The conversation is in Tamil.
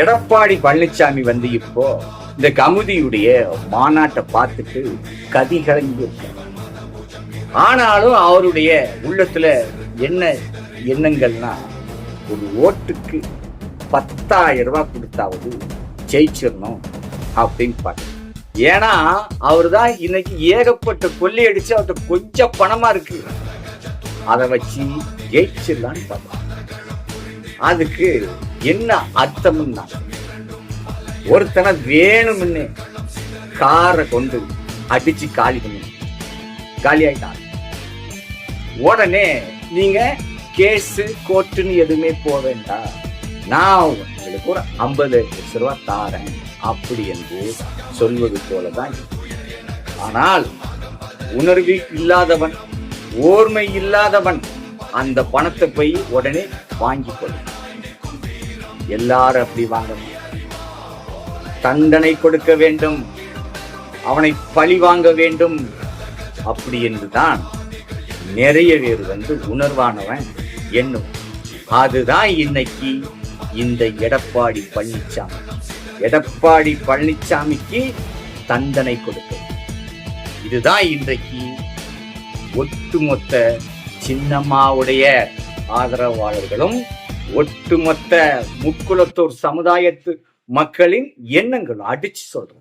எடப்பாடி பழனிசாமி இப்போ இந்த கமுதியுடைய மாநாட்டை பார்த்துட்டு கதி கலங்கி இருக்கார். ஆனாலும் அவருடைய உள்ளத்துல என்ன எண்ணங்கள்னா, ஒரு ஓட்டுக்கு 10,000 ரூபாய் கொடுத்தாவது ஜெயிச்சிடணும் அப்படின்னு பாரு. ஏன்னா அவரு தான் இன்னைக்கு ஏகப்பட்ட கொள்ளையடிச்சு அவர்கிட்ட கொஞ்சம் பணமா இருக்கு, அதை வச்சு ஜெயிச்சிடலான்னு பார்க்கலாம். அதுக்கு என்ன அர்த்தம்னா, ஒருத்தனை வேணும்னு காரை கொண்டு அடிச்சு காலி ஆயிட்டான். உடனே நீங்க கேஸு கோர்ட்டுன்னு எதுவுமே போக வேண்டாம், நான் உங்களுக்கு ஒரு 50 லட்சம் ரூபாய் தாரேன் அப்படி என்று சொல்வது போலதான். ஆனால் உணர்வு இல்லாதவன், ஓர்மை இல்லாதவன் அந்த பணத்தை போய் உடனே வாங்கி கொள்ள. எல்லாரும் அப்படி வாங்க, தண்டனை கொடுக்க வேண்டும், அவனை பழி வாங்க வேண்டும் அப்படி என்றுதான் நிறைய பேர் உணர்வானவன் என்னும். அதுதான் இன்னைக்கு இந்த எடப்பாடி பழனிசாமிக்கு தண்டனை கொடுக்க. இதுதான் இன்றைக்கு ஒட்டுமொத்த சின்னம்மாவுடைய ஆதரவாளர்களும் ஒட்டுமொத்த முக்குளத்தூர் சமுதாயத்து மக்களின் எண்ணங்கள் அடிச்சு சொல்றோம்.